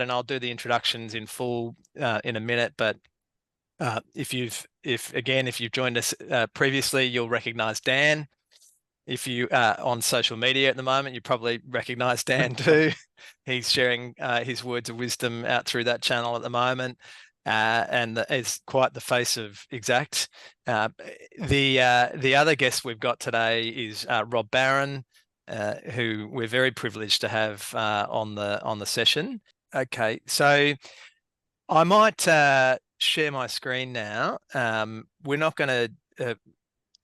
and I'll do the introductions in full in a minute. But if you've joined us previously, you'll recognize Dan. If you are on social media at the moment, you probably recognize Dan too. He's sharing his words of wisdom out through that channel at the moment, and is quite the face of Xact. The other guest we've got today is Rob Barron, who we're very privileged to have on the session. Okay, so I might share my screen now. We're not going to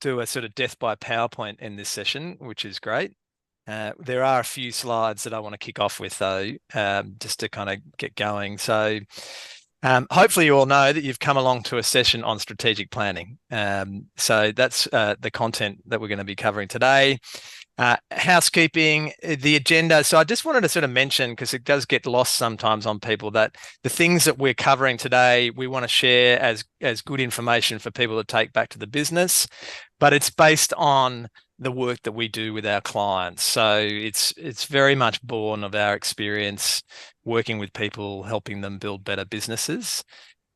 do a sort of death by PowerPoint in this session, which is great. There are a few slides that I want to kick off with, though, just to kind of get going. So hopefully you all know that you've come along to a session on strategic planning. So that's the content that we're going to be covering today. Housekeeping, the agenda. So I just wanted to sort of mention, because it does get lost sometimes on people, that the things that we're covering today, we want to share as good information for people to take back to the business, but it's based on the work that we do with our clients. So it's very much born of our experience working with people, helping them build better businesses.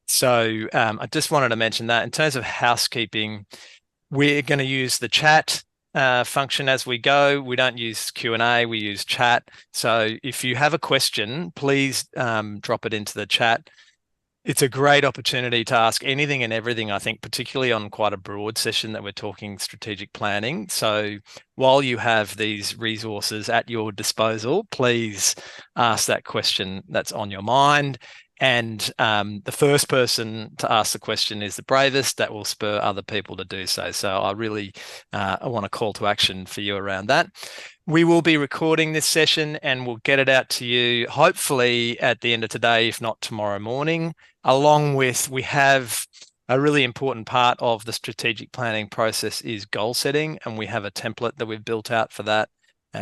So I just wanted to mention that. In terms of housekeeping, we're going to use the chat function as we go. We don't use Q&A, we use chat. So if you have a question, please drop it into the chat. It's a great opportunity to ask anything and everything, I think, particularly on quite a broad session that we're talking strategic planning. So while you have these resources at your disposal, please ask that question that's on your mind. And the first person to ask the question is the bravest. That will spur other people to do so. So I really I want a call to action for you around that. We will be recording this session and we'll get it out to you hopefully at the end of today, if not tomorrow morning. Along with, we have a really important part of the strategic planning process is goal setting, and we have a template that we've built out for that.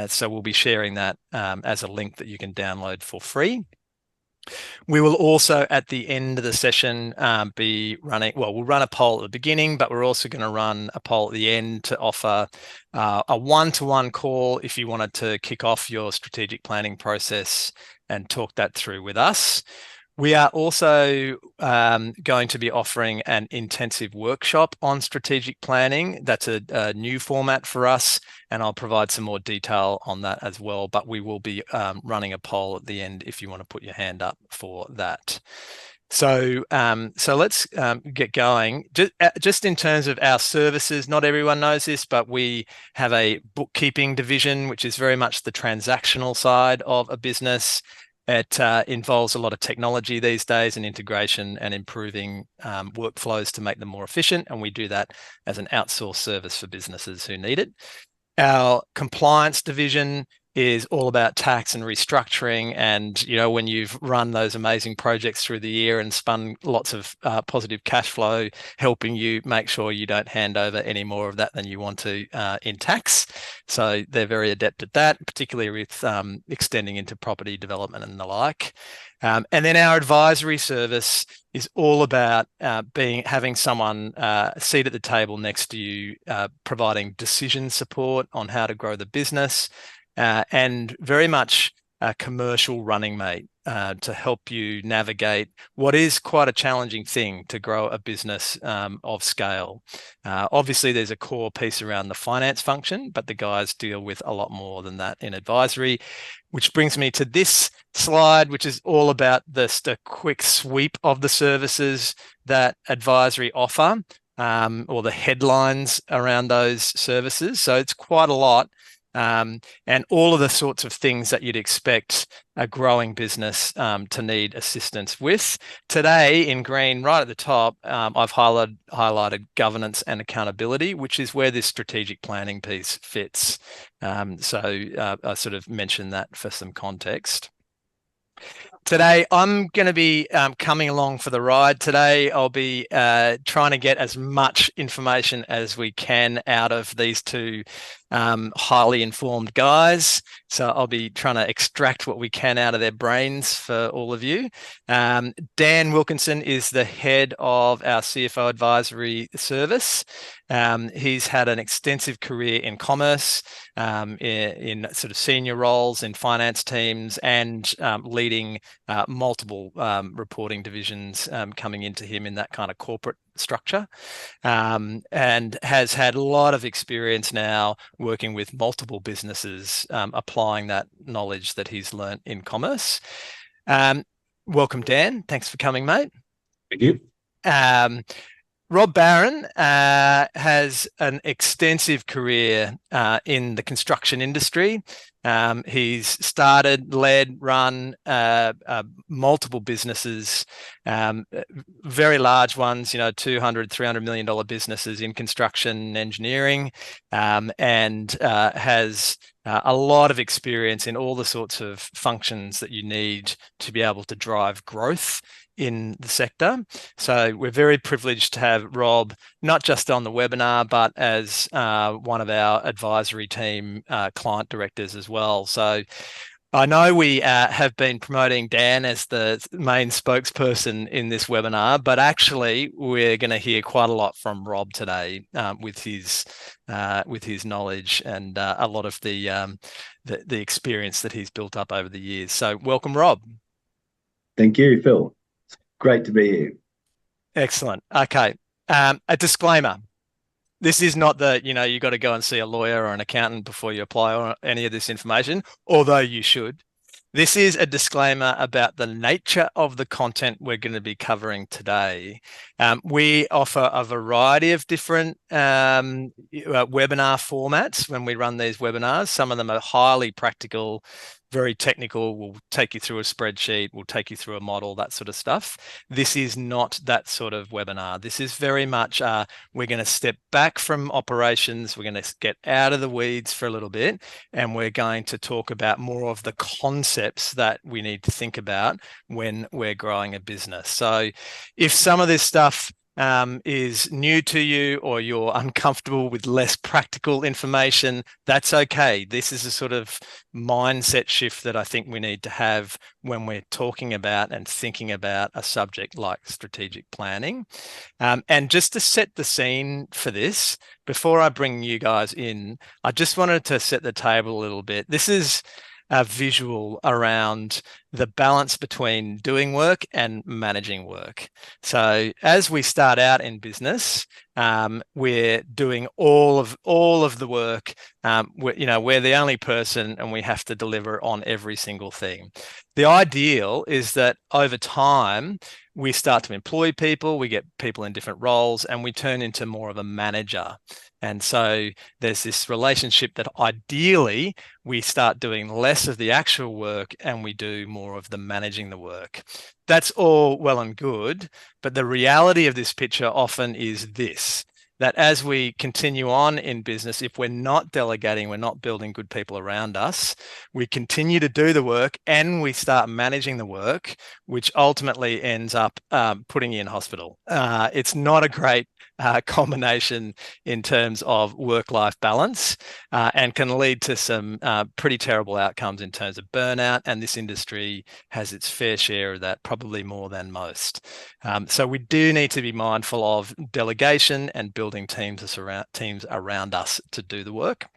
So we'll be sharing that as a link that you can download for free. We will also, at the end of the session, be running, well, we'll run a poll at the beginning, but we're also going to run a poll at the end to offer a one-to-one call if you wanted to kick off your strategic planning process and talk that through with us. We are also going to be offering an intensive workshop on strategic planning. That's a new format for us, and I'll provide some more detail on that as well. But we will be running a poll at the end if you want to put your hand up for that. So let's get going. Just in terms of our services, not everyone knows this, but we have a bookkeeping division, which is very much the transactional side of a business. It involves a lot of technology these days and integration and improving workflows to make them more efficient. And we do that as an outsourced service for businesses who need it. Our compliance division is all about tax and restructuring. And, you know, when you've run those amazing projects through the year and spun lots of positive cash flow, helping you make sure you don't hand over any more of that than you want to in tax. So they're very adept at that, particularly with extending into property development and the like. And then our advisory service is all about having someone seat at the table next to you, providing decision support on how to grow the business, and very much a commercial running mate to help you navigate what is quite a challenging thing to grow a business of scale. Obviously, there's a core piece around the finance function, but the guys deal with a lot more than that in advisory, which brings me to this slide, which is all about just a quick sweep of the services that advisory offer, or the headlines around those services. So it's quite a lot. And all of the sorts of things that you'd expect a growing business to need assistance with. Today, in green, right at the top, I've highlighted governance and accountability, which is where this strategic planning piece fits. So I sort of mentioned that for some context. Today, I'm going to be coming along for the ride. Today, I'll be trying to get as much information as we can out of these two highly informed guys. So I'll be trying to extract what we can out of their brains for all of you. Dan Wilkinson is the head of our CFO advisory service. He's had an extensive career in commerce, in sort of senior roles in finance teams, and leading multiple reporting divisions coming into him in that kind of corporate structure, and has had a lot of experience now working with multiple businesses, applying that knowledge that he's learnt in commerce. Welcome, Dan. Thanks for coming, mate. Thank you. Rob Barron has an extensive career in the construction industry. He's started, led, run multiple businesses, very large ones, $200, $300 million businesses in construction and engineering, and has a lot of experience in all the sorts of functions that you need to be able to drive growth in the sector. So we're very privileged to have Rob, not just on the webinar, but as one of our advisory team client directors as well. So I know we have been promoting Dan as the main spokesperson in this webinar, but actually we're going to hear quite a lot from Rob today with his knowledge and a lot of the experience that he's built up over the years. So welcome, Rob. Thank you, Phil. It's great to be here. Excellent. Okay. A disclaimer. This is not that, you got to go and see a lawyer or an accountant before you apply or any of this information, although you should. This is a disclaimer about the nature of the content we're going to be covering today. We offer a variety of different webinar formats when we run these webinars. Some of them are highly practical, very technical. We'll take you through a spreadsheet, we'll take you through a model, that sort of stuff. This is not that sort of webinar. This is very much, we're going to step back from operations, we're going to get out of the weeds for a little bit, and we're going to talk about more of the concepts that we need to think about when we're growing a business. So if some of this stuff is new to you or you're uncomfortable with less practical information, that's okay. This is a sort of mindset shift that I think we need to have when we're talking about and thinking about a subject like strategic planning. And just to set the scene for this, before I bring you guys in, I just wanted to set the table a little bit. This is a visual around the balance between doing work and managing work. So as we start out in business, we're doing all of the work. We're the only person and we have to deliver on every single thing. The ideal is that over time, we start to employ people, we get people in different roles, and we turn into more of a manager. And so there's this relationship that ideally we start doing less of the actual work and we do more of the managing the work. That's all well and good, but the reality of this picture often is this, that as we continue on in business, if we're not delegating, we're not building good people around us, we continue to do the work and we start managing the work, which ultimately ends up putting you in hospital. It's not a great combination in terms of work-life balance, and can lead to some pretty terrible outcomes in terms of burnout. And this industry has its fair share of that, probably more than most. So we do need to be mindful of delegation and building teams around us to do the work.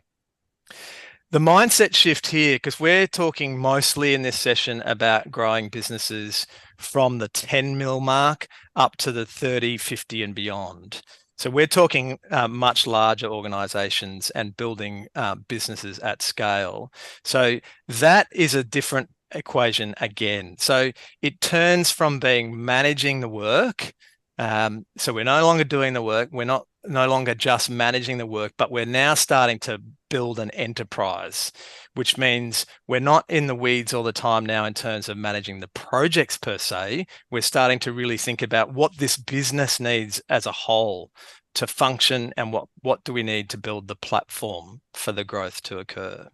The mindset shift here, because we're talking mostly in this session about growing businesses from the 10 mil mark up to the 30, 50 and beyond. So we're talking much larger organizations and building businesses at scale. So that is a different equation again. So it turns from being managing the work. So we're no longer doing the work. We're no longer just managing the work, but we're now starting to build an enterprise, which means we're not in the weeds all the time now in terms of managing the projects per se. We're starting to really think about what this business needs as a whole to function and what do we need to build the platform for the growth to occur.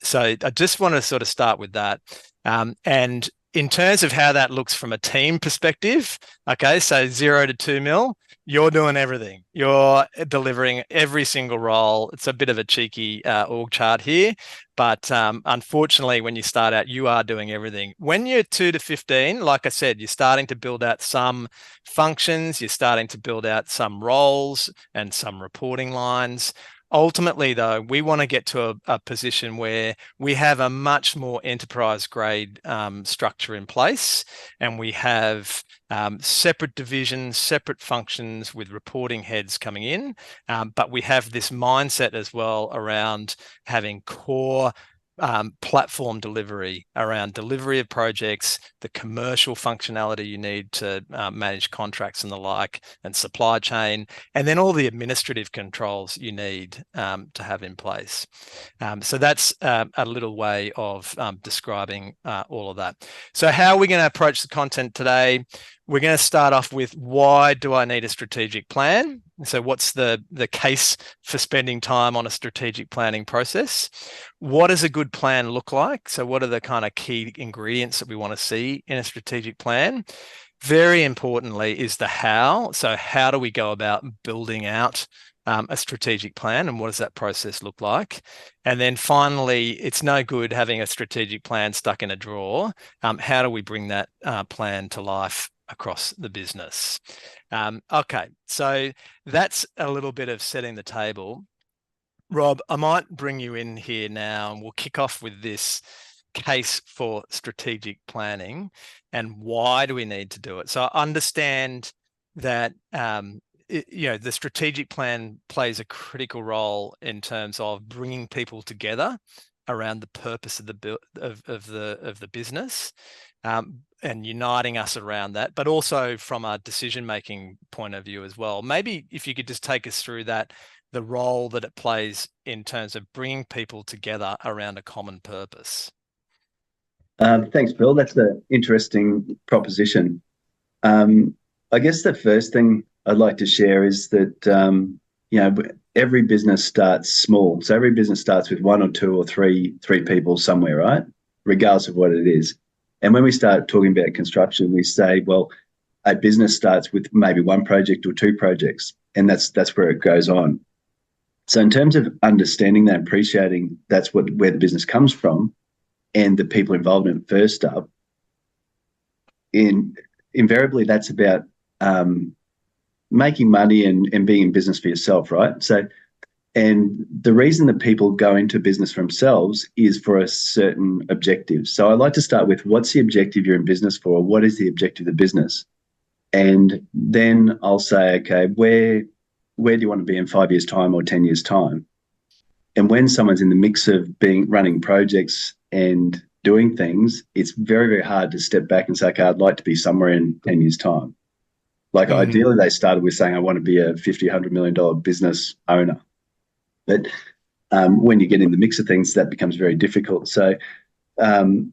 So I just want to sort of start with that. And in terms of how that looks from a team perspective, okay, so 0 to 2 mil, You're doing everything. You're delivering every single role. It's a bit of a cheeky org chart here, but unfortunately, when you start out, you are doing everything. When you're 2 to 15, like I said, you're starting to build out some functions, you're starting to build out some roles and some reporting lines. Ultimately, though, we want to get to a position where we have a much more enterprise grade structure in place, and we have separate divisions, separate functions with reporting heads coming in. But we have this mindset as well around having core platform delivery around delivery of projects, the commercial functionality you need to manage contracts and the like, and supply chain, and then all the administrative controls you need to have in place. So that's a little way of describing all of that. So how are we going to approach the content today? We're going to start off with, why do I need a strategic plan? So what's the case for spending time on a strategic planning process? What does a good plan look like? So what are the kind of key ingredients that we want to see in a strategic plan? Very importantly is the how. So how do we go about building out a strategic plan, and what does that process look like? And then finally, it's no good having a strategic plan stuck in a drawer. How do we bring that plan to life across the business? Okay, so that's a little bit of setting the table. Rob, I might bring you in here now, and we'll kick off with this case for strategic planning and why do we need to do it. So I understand that the strategic plan plays a critical role in terms of bringing people together around the purpose of the business, and uniting us around that, but also from a decision-making point of view as well. Maybe if you could just take us through that, the role that it plays in terms of bringing people together around a common purpose. Thanks, Bill. That's an interesting proposition. I guess the first thing I'd like to share is that every business starts small. So every business starts with one or two or three people somewhere, right? Regardless of what it is. And when we start talking about construction, we say, well, a business starts with maybe one project or two projects, and that's where it goes on. So in terms of understanding that, appreciating that's where the business comes from, and the people involved in it first up, invariably that's about making money and being in business for yourself, right? So, and the reason that people go into business for themselves is for a certain objective. So I like to start with, what's the objective you're in business for? What is the objective of the business? And then I'll say, okay, where do you want to be in 5 years' time or 10 years' time? And when someone's in the mix of running projects and doing things, it's very, very hard to step back and say, okay, I'd like to be somewhere in 10 years' time. Like ideally, they started with saying, I want to be a $50, $100 million business owner. But when you get in the mix of things, that becomes very difficult. So the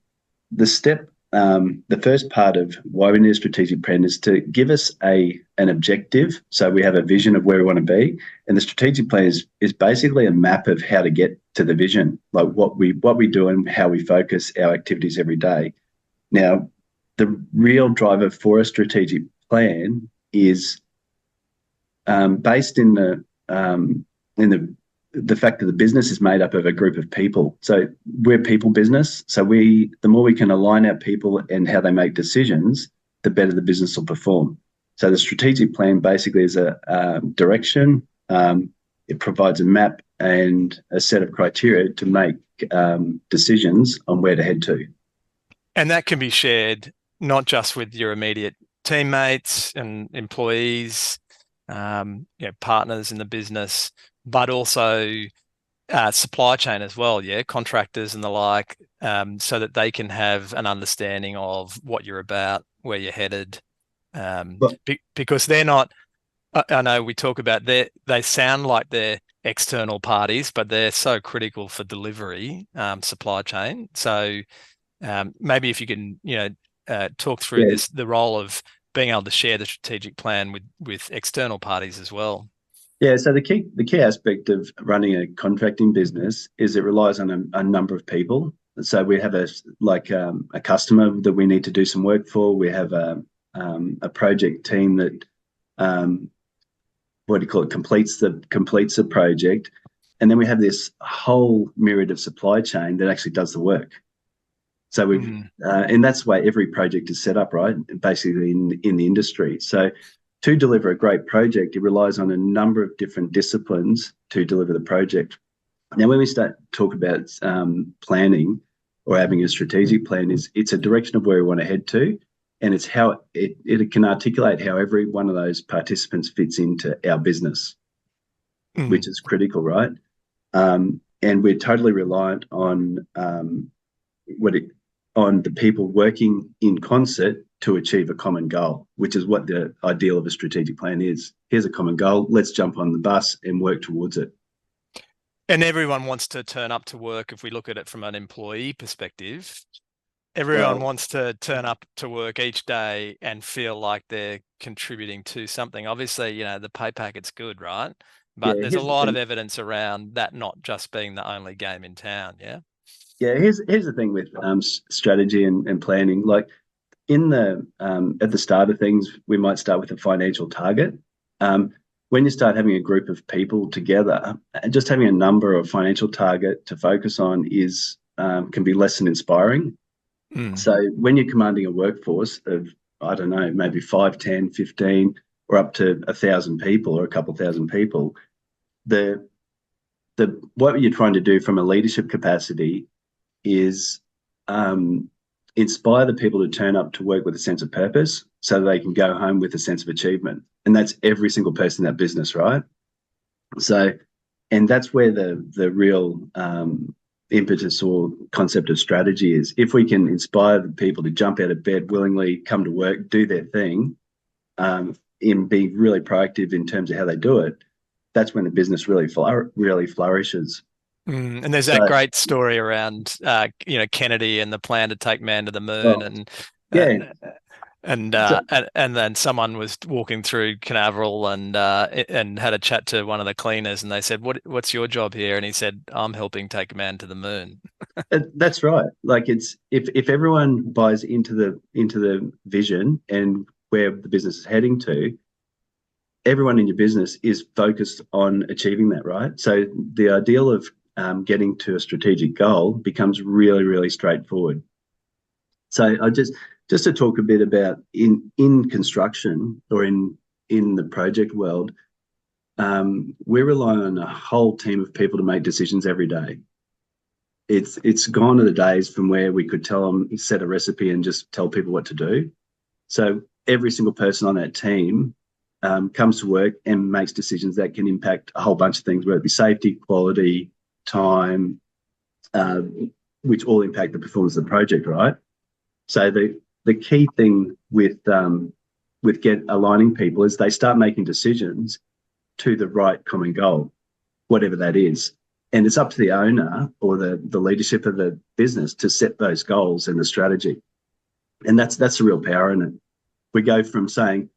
first part of why we need a strategic plan is to give us an objective. So we have a vision of where we want to be. And the strategic plan is basically a map of how to get to the vision, like what we do and how we focus our activities every day. Now, the real driver for a strategic plan is based in the fact that the business is made up of a group of people. So we're a people business. So the more we can align our people and how they make decisions, the better the business will perform. So the strategic plan basically is a direction. It provides a map and a set of criteria to make decisions on where to head to. And that can be shared not just with your immediate teammates and employees, partners in the business, but also supply chain as well, contractors and the like, so that they can have an understanding of what you're about, where you're headed, because they're not. I know we talk about they sound like they're external parties, but they're so critical for delivery, supply chain. So maybe if you can, talk through the role of being able to share the strategic plan with external parties as well. Yeah, so the key aspect of running a contracting business is it relies on a number of people. So we have a customer that we need to do some work for. We have a project team that what do you call it, completes the project, and then we have this whole myriad of supply chain that actually does the work. So and that's the way every project is set up, right? Basically in the industry. So to deliver a great project, it relies on a number of different disciplines to deliver the project. Now, when we start talk about planning or having a strategic plan, it's a direction of where we want to head to, and it's how it can articulate how every one of those participants fits into our business, which is critical, right? And we're totally reliant on on the people working in concert to achieve a common goal, which is what the ideal of a strategic plan is. Here's a common goal. Let's jump on the bus and work towards it. And everyone wants to turn up to work. If we look at it from an employee perspective, everyone Well, wants to turn up to work each day and feel like they're contributing to something. Obviously, the pay packet's good, right? But yeah, there's a here's the lot of thing. evidence around that not just being the only game in town. Yeah. Yeah, here's the thing with strategy and planning. Like in the at the start of things, we might start with a financial target. When you start having a group of people together, just having a number or financial target to focus on is can be less than inspiring. So when you're commanding a workforce of, I don't know, maybe 5, 10, 15, or up to 1,000 people or a couple thousand people, the what you're trying to do from a leadership capacity is inspire the people to turn up to work with a sense of purpose so that they can go home with a sense of achievement. And that's every single person in that business, right? So, and that's where the real impetus or concept of strategy is. If we can inspire the people to jump out of bed willingly, come to work, do their thing, in being really proactive in terms of how they do it, that's when the business really flourishes. And there's that So, great story around, Kennedy and the plan to take man to the moon, oh, and uh, yeah. and So, uh, and then someone was walking through Canaveral and had a chat to one of the cleaners, and they said, "What's your job here?" And he said, "I'm helping take man to the moon." that's right. Like it's if everyone buys into the vision and where the business is heading to, everyone in your business is focused on achieving that, right? So the ideal of getting to a strategic goal becomes really, really straightforward. So I just to talk a bit about in construction or in the project world, we're relying on a whole team of people to make decisions every day. It's gone to the days from where we could tell them, set a recipe and just tell people what to do. So every single person on that team comes to work and makes decisions that can impact a whole bunch of things, whether it be safety, quality, time, uh, which all impact the performance of the project, right? So the key thing with get aligning people is they start making decisions to the right common goal, whatever that is. And it's up to the owner or the leadership of the business to set those goals and the strategy. And that's the real power in it. We go from saying,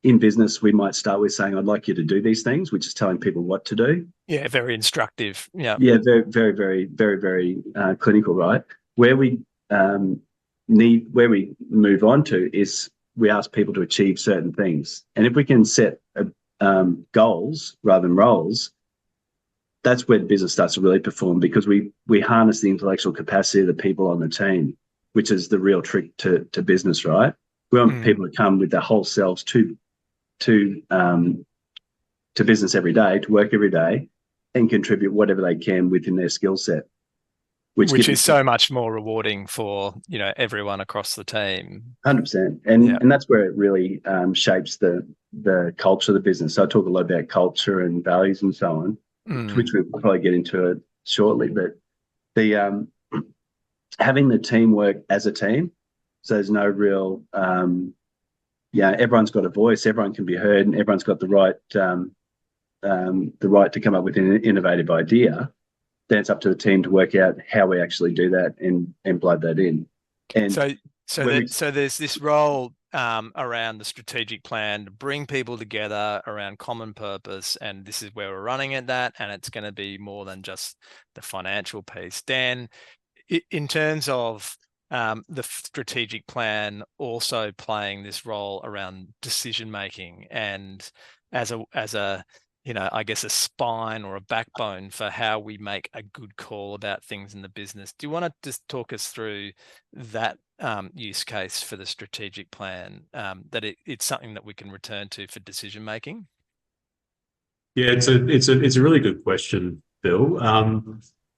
in business, we might start with saying, I'd like you to do these things, which is telling people what to do. Yeah, very instructive. Yeah. Yeah, very, very, very, very, very clinical, right? Where we where we move on to is we ask people to achieve certain things. And if we can set goals rather than roles, that's where the business starts to really perform because we harness the intellectual capacity of the people on the team, which is the real trick to business, right? We want people to come with their whole selves to business every day, to work every day, and contribute whatever they can within their skill set, Which is so much more rewarding for, everyone across the team. 100%. Yeah. And that's where it really shapes the culture of the business. So I talk a lot about culture and values and so on, which we'll probably get into it shortly. But the having the teamwork as a team, so there's no real everyone's got a voice, everyone can be heard, and everyone's got the right to come up with an innovative idea. Then it's up to the team to work out how we actually do that and blood that in. And so there's this role around the strategic plan to bring people together around common purpose, and this is where we're running at that, and it's going to be more than just the financial piece. Dan, in terms of the strategic plan also playing this role around decision making and as a I guess a spine or a backbone for how we make a good call about things in the business. Do you want to just talk us through that use case for the strategic plan, that it's something that we can return to for decision making? Yeah, it's a really good question, Bill.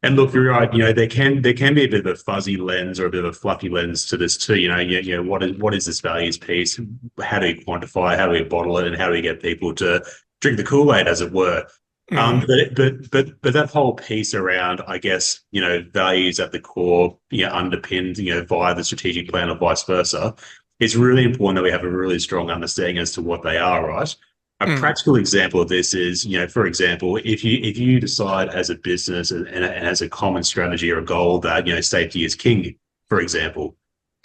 And look, you're right. There can be a bit of a fuzzy lens or a bit of a fluffy lens to this too. What is this values piece? How do we quantify? How do we bottle it? And how do we get people to drink the Kool-Aid, as it were? Mm. But that whole piece around, I guess, values at the core, underpinned, via the strategic plan or vice versa. It's really important that we have a really strong understanding as to what they are, right? A Mm. practical example of this is, for example, if you decide as a business and as a common strategy or a goal that safety is king, for example,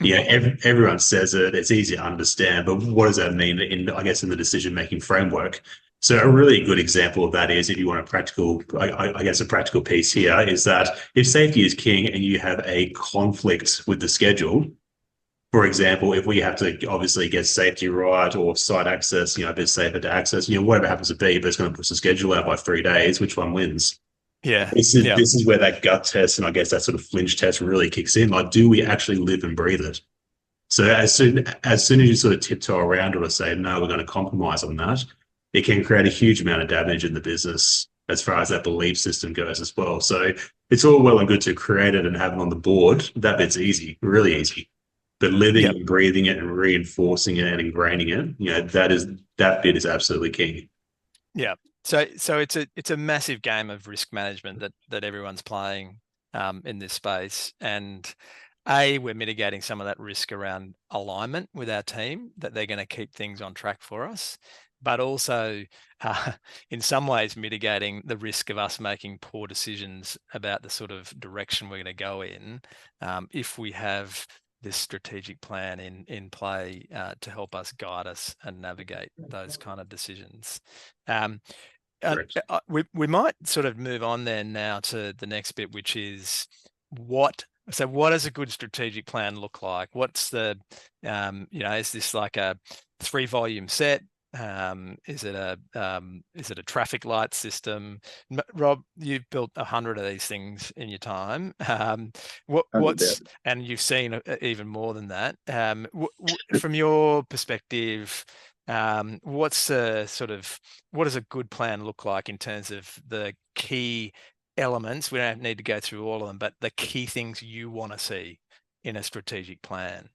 everyone says it. It's easy to understand, but what does that mean in the decision making framework? So a really good example of that is, if you want a practical, I guess a practical piece here is that if safety is king and you have a conflict with the schedule. For example, if we have to obviously get safety right or site access, a bit safer to access, whatever happens to be, but it's going to push the schedule out by 3 days, which one wins? Yeah. This is where that gut test and I guess that sort of flinch test really kicks in. Like, do we actually live and breathe it? So as soon as you sort of tiptoe around it or say, no, we're going to compromise on that, it can create a huge amount of damage in the business as far as that belief system goes as well. So it's all well and good to create it and have it on the board. That bit's easy, really easy. But living Yep. and breathing it and reinforcing it and ingraining it, that bit is absolutely key. Yeah. So it's a massive game of risk management that everyone's playing in this space. And we're mitigating some of that risk around alignment with our team, that they're going to keep things on track for us, but also in some ways mitigating the risk of us making poor decisions about the sort of direction we're going to go in, if we have this strategic plan in play to help us guide us and navigate those kind of decisions. Um, Correct. we might sort of move on then now to the next bit, which is what does a good strategic plan look like? What's is this like a 3-volume set? Is it a traffic light system? Rob, you've built 100 of these things in your time. And you've seen even more than that. From your perspective, what does a good plan look like in terms of the key elements? We don't need to go through all of them, but the key things you want to see in a strategic plan.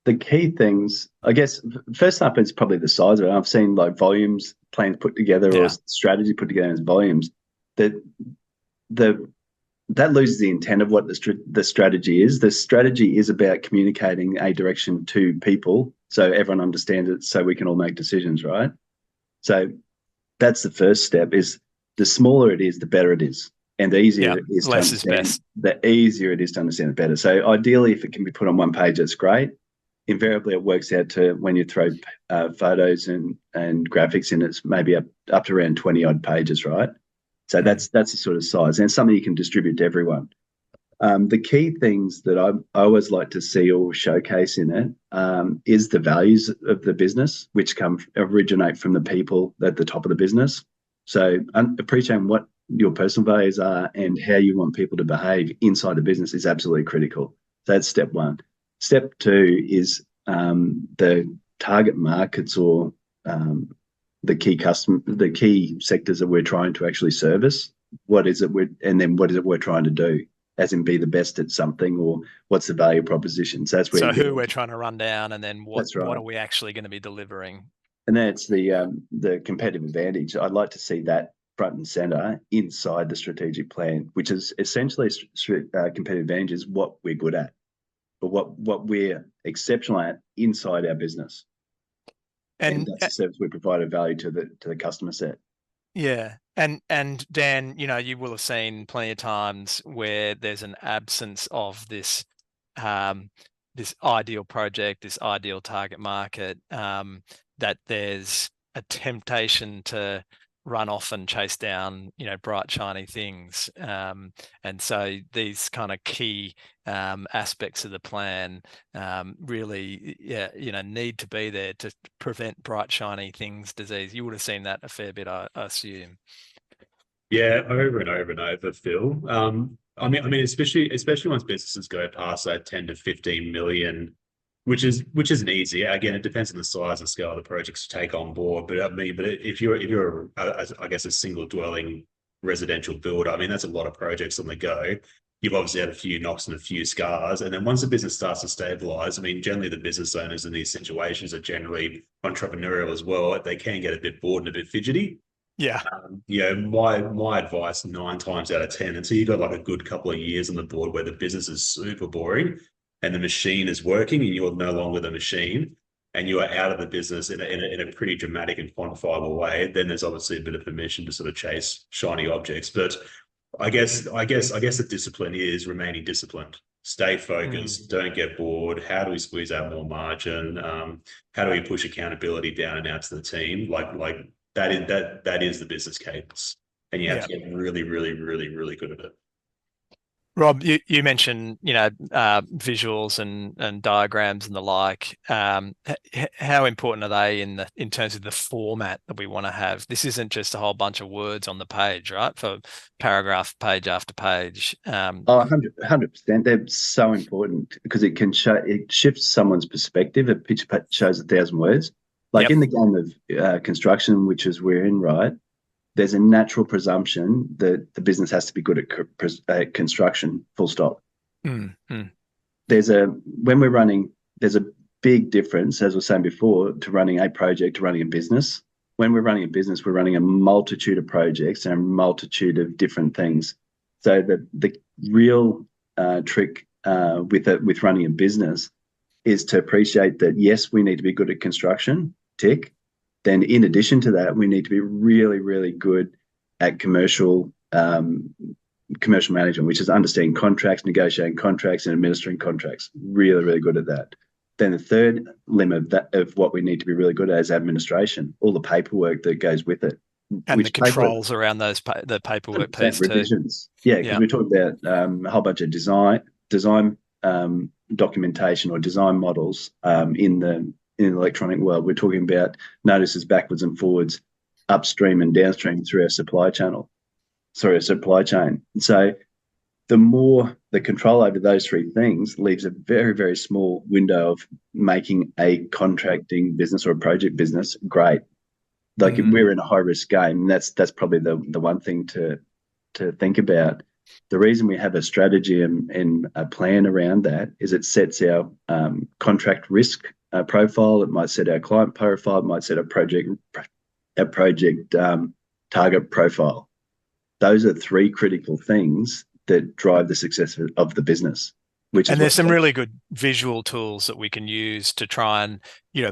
The key things, I guess, first up, it's probably the size of it. I've seen like volumes plans put together or strategy put together as volumes. That loses the intent of what the strategy is. The strategy is about communicating a direction to people so everyone understands it, so we can all make decisions, right? So that's the first step. Is the smaller it is, the better it is, and the easier it is to understand. The easier it is to understand it better. So ideally, if it can be put on one page, that's great. Invariably, it works out to, when you throw photos and graphics in, it's maybe up to around 20 odd pages, right? So that's the sort of size, and it's something you can distribute to everyone. The key things that I always like to see or showcase in it is the values of the business, which originate from the people at the top of the business. So appreciating what your personal values are and how you want people to behave inside the business is absolutely critical. So that's step one. Step two is the target markets or the key sectors that we're trying to actually service. What is it we're trying to do, as in be the best at something, or what's the value proposition? So that's where who we're trying to run down, and then what are we actually going to be delivering? And that's the competitive advantage. I'd like to see that front and center inside the strategic plan, which is essentially competitive advantage is what we're good at, or what we're exceptional at inside our business, and that's the service we provide of value to the customer set. Yeah, and Dan, you will have seen plenty of times where there's an absence of this this ideal project, this ideal target market, that there's a temptation to run off and chase down, bright, shiny things. And so these kind of key aspects of the plan really, need to be there to prevent bright, shiny things disease. You would have seen that a fair bit, I assume. Yeah, over and over and over, Phil. I mean, especially once businesses go past that 10 to 15 million, which isn't easy. Again, it depends on the size and scale of the projects to take on board. But I mean, if you're I guess a single dwelling residential builder, I mean, that's a lot of projects on the go. You've obviously had a few knocks and a few scars, and then once the business starts to stabilize, I mean, generally the business owners in these situations are generally entrepreneurial as well. They can get a bit bored and a bit fidgety. Yeah. My advice 9 times out of 10, until you got like a good couple of years on the board where the business is super boring and the machine is working and you're no longer the machine and you are out of the business in a pretty dramatic and quantifiable way, then there's obviously a bit of permission to sort of chase shiny objects. But I guess the discipline is remaining disciplined. Stay focused, don't get bored. How do we squeeze out more margin? How do we push accountability down and out to the team? Like that is the business case, and you have to get really, really, really, really good at it. Rob, you mentioned visuals and diagrams and the like. How important are they in terms of the format that we want to have? This isn't just a whole bunch of words on the page, right? For paragraph, page after page. 100%. They're so important because it shifts someone's perspective. A picture shows 1,000 words. Like in the game of construction, which is we're in, right? There's a natural presumption that the business has to be good at construction, full stop. Mm-hmm. There's a big difference, as I was saying before, to running a project to running a business. When we're running a business, we're running a multitude of projects and a multitude of different things. So the real trick with running a business is to appreciate that, yes, we need to be good at construction, tick. Then in addition to that, we need to be really, really good at commercial management, which is understanding contracts, negotiating contracts, and administering contracts. Really, really good at that. Then the third limit of what we need to be really good at is administration, all the paperwork that goes with it. And the controls around the paperwork piece revisions. Too. Yeah, because we talk about a whole bunch of design documentation or design models in the electronic world. We're talking about notices backwards and forwards, upstream and downstream through our supply chain. So the more the control over those three things leaves a very, very small window of making a contracting business or a project business great. Like we're in a high risk game. That's probably the one thing to think about. The reason we have a strategy and a plan around that is it sets our contract risk profile. It might set our client profile. It might set a project target profile. Those are three critical things that drive the success of the business. And there's some really good visual tools that we can use to try and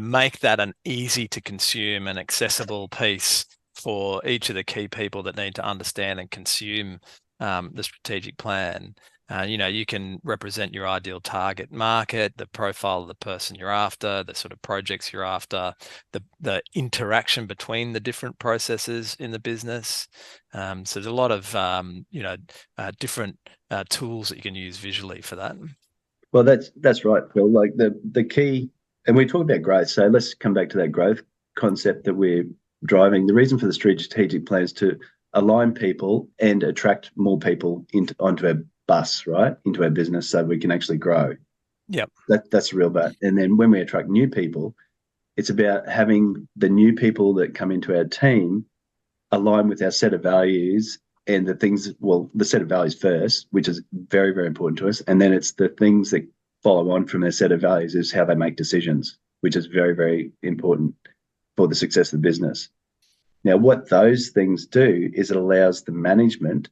make that an easy to consume and accessible piece for each of the key people that need to understand and consume the strategic plan. You can represent your ideal target market, the profile of the person you're after, the sort of projects you're after, the interaction between the different processes in the business. So there's a lot of different tools that you can use visually for that. Well, that's right, Phil. Like the key, and we talked about growth. So let's come back to that growth concept that we're driving. The reason for the strategic plan is to align people and attract more people onto our bus, right, into our business, so we can actually grow. Yep. That's the real bet. And then when we attract new people, it's about having the new people that come into our team align with our set of values and the set of values first, which is very, very important to us. And then it's the things that follow on from their set of values is how they make decisions, which is very, very important for the success of the business. Now, what those things do is it allows the management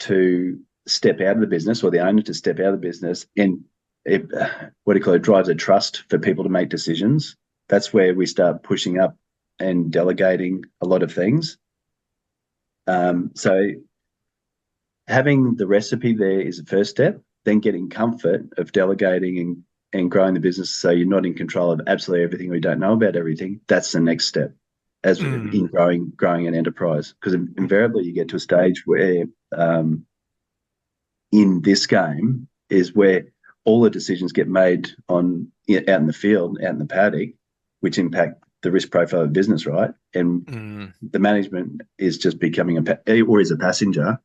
to step out of the business, or the owner to step out of the business, and it drives a trust for people to make decisions. That's where we start pushing up and delegating a lot of things. So having the recipe there is the first step, then getting comfort of delegating and growing the business so you're not in control of absolutely everything or you don't know about everything. That's the next step. as in growing an enterprise, because invariably you get to a stage where in this game is where all the decisions get made out in the field, out in the paddock, which impact the risk profile of business, right? And the management is just becoming is a passenger.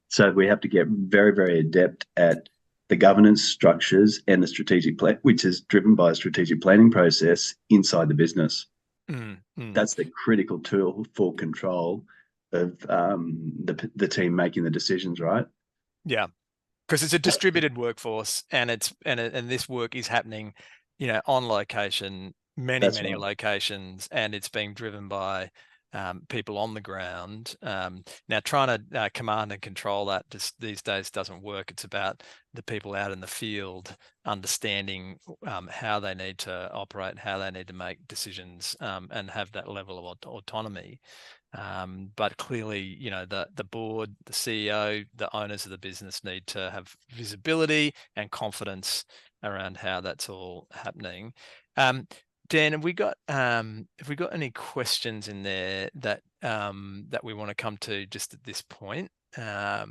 So we have to get very, very adept at the governance structures and the strategic plan, which is driven by a strategic planning process inside the business. That's the critical tool for control of the team making the decisions, right? Yeah, because it's a distributed workforce, and this work is happening, on location, many locations, and it's being driven by people on the ground. Now, trying to command and control that these days doesn't work. It's about the people out in the field understanding how they need to operate, how they need to make decisions, and have that level of autonomy. But clearly, the board, the CEO, the owners of the business need to have visibility and confidence around how that's all happening. Dan, have we got any questions in there that we want to come to just at this point? Yeah,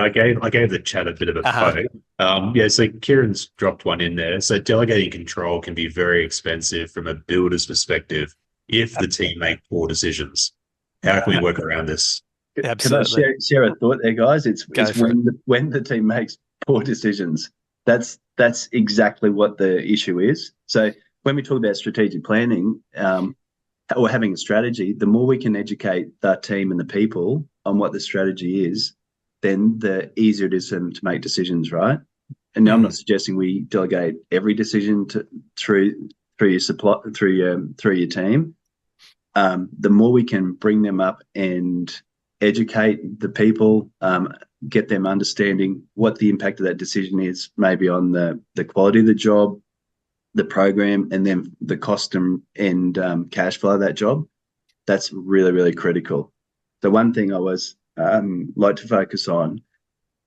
I gave the chat a bit of a poke. So Kieran's dropped one in there. So delegating control can be very expensive from a builder's perspective if the team make poor decisions. How can we work around this? Absolutely. Can I share a thought there, guys? It's when the team makes poor decisions. That's exactly what the issue is. So when we talk about strategic planning or having a strategy, the more we can educate the team and the people on what the strategy is, then the easier it is for them to make decisions, right? And now I'm not suggesting we delegate every decision through your team. The more we can bring them up and educate the people, get them understanding what the impact of that decision is, maybe on the quality of the job, the program, and then the cost and cash flow of that job. That's really, really critical. The one thing I was like to focus on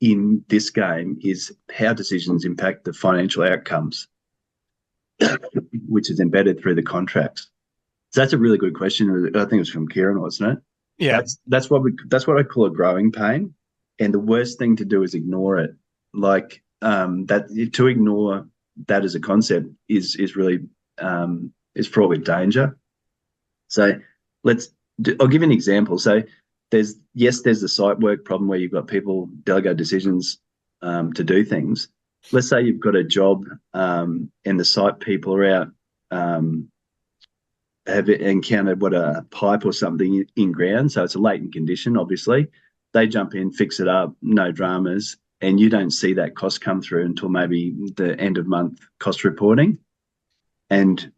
in this game is how decisions impact the financial outcomes, which is embedded through the contracts. So that's a really good question. I think it was from Kieran, wasn't it? Yeah. That's what I call a growing pain. And the worst thing to do is ignore it. Like to ignore that as a concept is really is fraught with danger. So I'll give you an example. So there's the site work problem where you've got people delegate decisions to do things. Let's say you've got a job and the site people are out have encountered a pipe or something in ground. So it's a latent condition, obviously. They jump in, fix it up, no dramas, and you don't see that cost come through until maybe the end of month cost reporting. And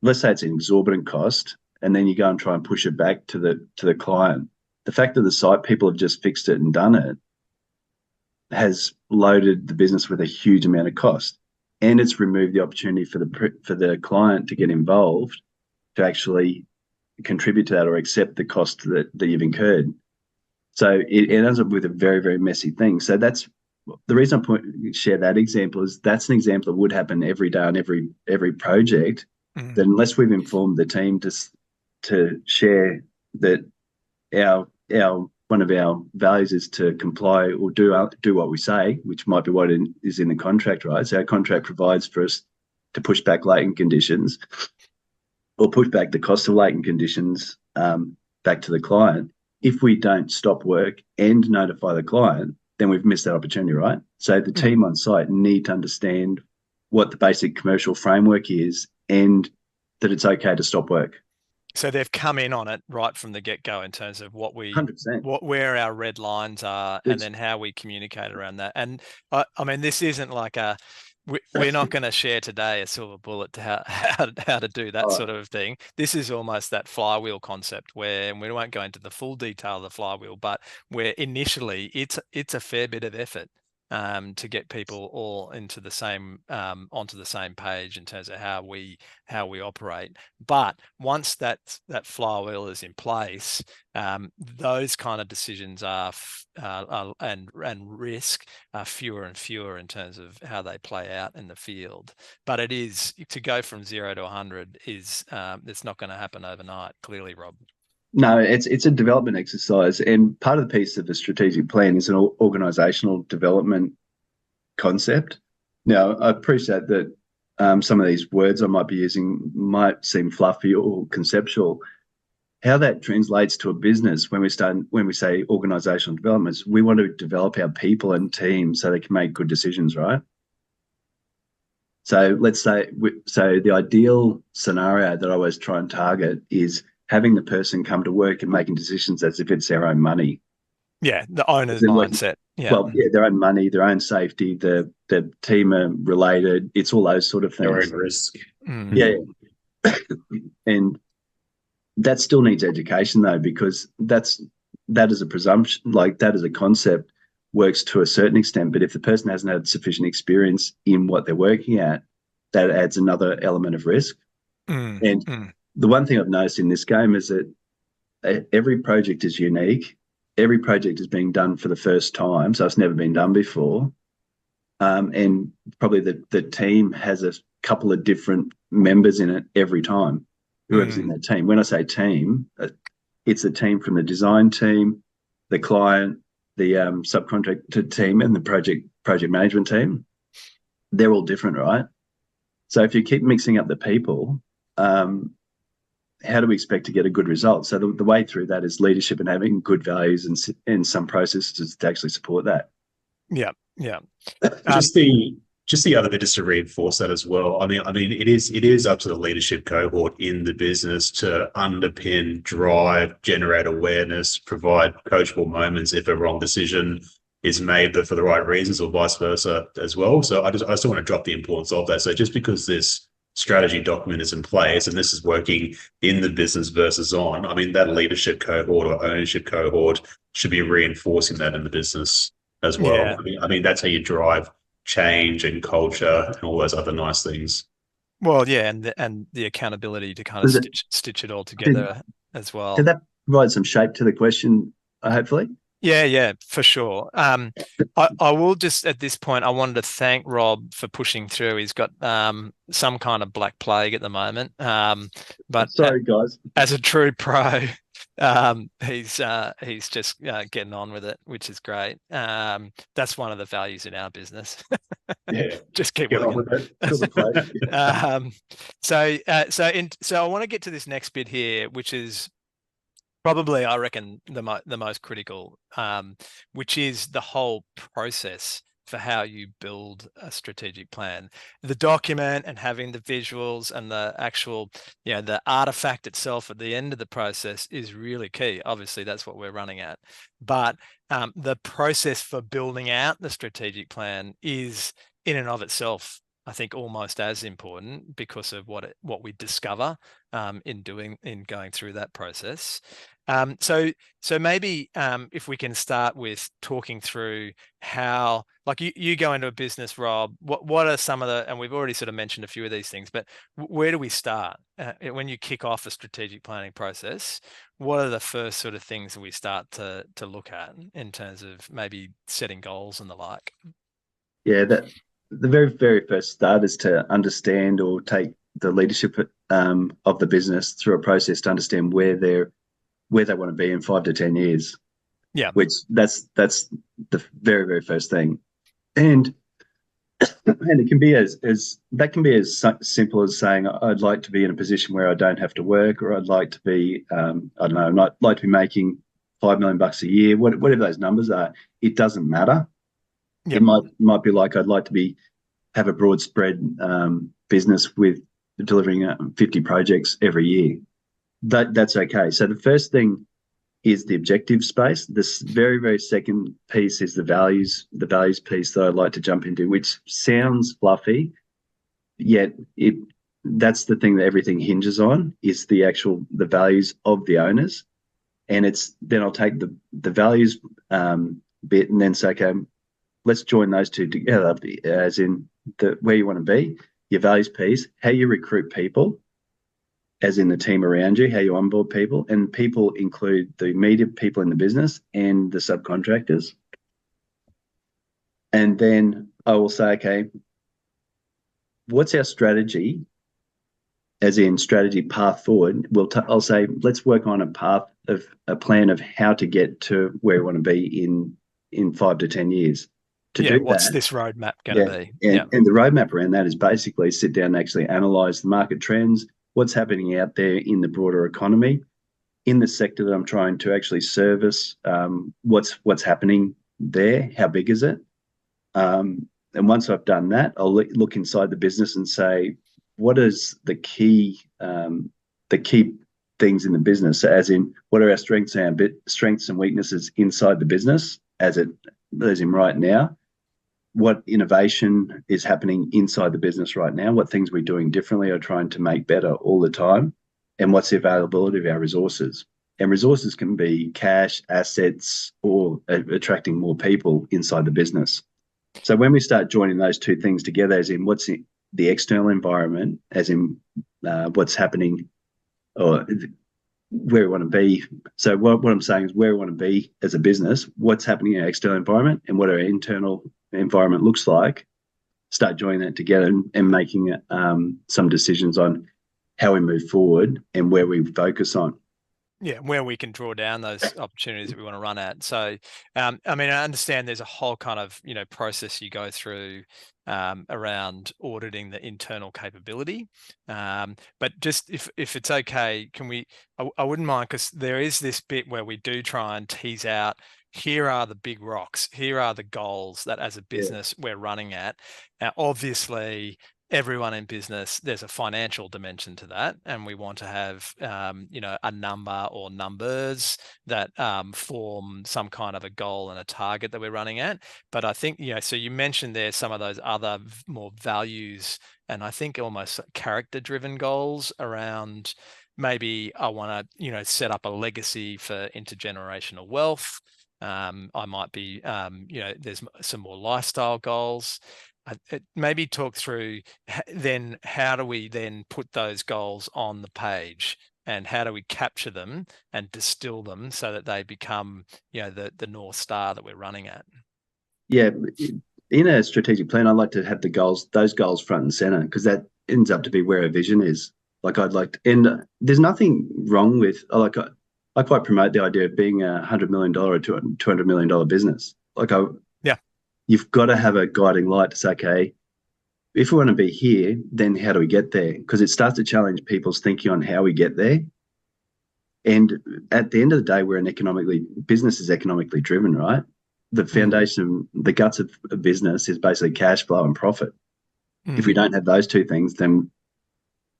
let's say it's an exorbitant cost, and then you go and try and push it back to the client. The fact that the site people have just fixed it and done it has loaded the business with a huge amount of cost, and it's removed the opportunity for the client to get involved, to actually contribute to that or accept the cost that you've incurred. So it ends up with a very, very messy thing. So that's the reason I share that example, is that's an example that would happen every day on every project. That unless we've informed the team to share that one of our values is to comply or do what we say, which might be what is in the contract, right? So our contract provides for us to push back latent conditions or push back the cost of latent conditions back to the client. If we don't stop work and notify the client, then we've missed that opportunity, right? So the team on site need to understand what the basic commercial framework is and that it's okay to stop work. So they've come in on it right from the get-go in terms of 100%. Where our red lines are, and then how we communicate around that. And I mean, this isn't like we're not going to share today a silver bullet to how to do that sort of thing. This is almost that flywheel concept where, and we won't go into the full detail of the flywheel, but where initially it's a fair bit of effort. to get people all into the same onto the same page in terms of how we operate. But once that flywheel is in place, those kind of decisions are and risk are fewer and fewer in terms of how they play out in the field. But it is, to go from 0 to 100 is it's not going to happen overnight, clearly, Rob. No, it's a development exercise, and part of the piece of the strategic plan is an organizational development concept. Now, I appreciate that some of these words I might be using might seem fluffy or conceptual. How that translates to a business when we say organizational developments, we want to develop our people and teams so they can make good decisions, right? So let's say, the ideal scenario that I always try and target is having the person come to work and making decisions as if it's their own money. Yeah, the owner's mindset. Yeah. Well, yeah, their own money, their own safety, the team are related. It's all those sort of things. Their own risk. Yeah. And that still needs education, though, because that is a presumption, like that as a concept works to a certain extent. But if the person hasn't had sufficient experience in what they're working at, that adds another element of risk. The one thing I've noticed in this game is that every project is unique. Every project is being done for the first time, so it's never been done before. And probably the team has a couple of different members in it every time, whoever's in that team. When I say team, it's a team from the design team, the client, the subcontractor team, and the project management team. They're all different, right? So if you keep mixing up the people, how do we expect to get a good result? So the way through that is leadership and having good values and some processes to actually support that. Yeah. Just the other bit, just to reinforce that as well. I mean, it is up to the leadership cohort in the business to underpin, drive, generate awareness, provide coachable moments if a wrong decision is made for the right reasons, or vice versa as well. So I still want to drop the importance of that. So just because this strategy document is in place and this is working in the business versus on, I mean, that leadership cohort or ownership cohort should be reinforcing that in the business as well. Yeah. I mean, that's how you drive change and culture and all those other nice things. Well, yeah, and the accountability to kind of stitch it all together as well. Did that provide some shape to the question, hopefully? Yeah, for sure. I will just, at this point, I wanted to thank Rob for pushing through. He's got some kind of black plague at the moment. But sorry, guys. As a true pro, he's just getting on with it, which is great. That's one of the values in our business. Yeah, just keep get working. On with it. So I want to get to this next bit here, which is probably, I reckon, the most critical, which is the whole process for how you build a strategic plan. The document and having the visuals and the actual, the artifact itself at the end of the process is really key. Obviously, that's what we're running at. But the process for building out the strategic plan is, in and of itself, I think, almost as important, because of what we discover in going through that process. So maybe if we can start with talking through how, like, you go into a business, Rob, what are some of the, and we've already sort of mentioned a few of these things, but where do we start when you kick off a strategic planning process? What are the first sort of things that we start to look at in terms of maybe setting goals and the like? Yeah, the very, very first start is to understand, or take the leadership of the business through a process to understand where they want to be in 5 to 10 years. Yeah, which that's the very, very first thing, and it can be as simple as saying, I'd like to be in a position where I don't have to work, or I'd like to be I'd like to be making $5 million a year, whatever those numbers are. It doesn't matter. Yep. It might be like, I'd like to have a broad spread business with delivering 50 projects every year. That's okay. So the first thing is the objective space. This very, very second piece is the values piece that I'd like to jump into, which sounds fluffy, yet that's the thing that everything hinges on, is the values of the owners. And then I'll take the values bit and then say, okay, let's join those two together, as in where you want to be, your values piece, how you recruit people, as in the team around you, how you onboard people, and people include the immediate people in the business and the subcontractors. And then I will say, okay, what's our strategy, as in strategy path forward? I'll say, let's work on a plan of how to get to where we want to be in 5 to 10 years. To do what's that, this roadmap going to be? And the roadmap around that is basically sit down and actually analyze the market trends, what's happening out there in the broader economy, in the sector that I'm trying to actually service, what's happening there, how big is it? And once I've done that, I'll look inside the business and say, what is the key things in the business? As in, what are our strengths and weaknesses inside the business as in right now? What innovation is happening inside the business right now? What things we're doing differently or trying to make better all the time? And what's the availability of our resources? And resources can be cash, assets, or attracting more people inside the business. So when we start joining those two things together, as in what's the external environment, as in what's happening or where we want to be. So what I'm saying is where we want to be as a business, what's happening in our external environment and what our internal environment looks like, start joining that together and making some decisions on how we move forward and where we focus on. Yeah, where we can draw down those opportunities that we want to run at. So, I mean, I understand there's a whole kind of, process you go through around auditing the internal capability. But just if it's okay, I wouldn't mind, because there is this bit where we do try and tease out, here are the big rocks, here are the goals that as a business we're running at. Now, obviously, everyone in business, there's a financial dimension to that, and we want to have a number or numbers that form some kind of a goal and a target that we're running at. But I think, so you mentioned there some of those other more values and I think almost character driven goals around, maybe I want to set up a legacy for intergenerational wealth. I might be there's some more lifestyle goals. Maybe talk through then, how do we then put those goals on the page, and how do we capture them and distill them so that they become the North Star that we're running at? Yeah, in a strategic plan, I'd like to have those goals front and center, because that ends up to be where our vision is. Like and there's nothing wrong with, I quite promote the idea of being $100 million or $200 million business. You've got to have a guiding light to say, okay, if we want to be here, then how do we get there? Because it starts to challenge people's thinking on how we get there. And at the end of the day, business is economically driven, right? The foundation, the guts of a business is basically cash flow and profit. If we don't have those two things, then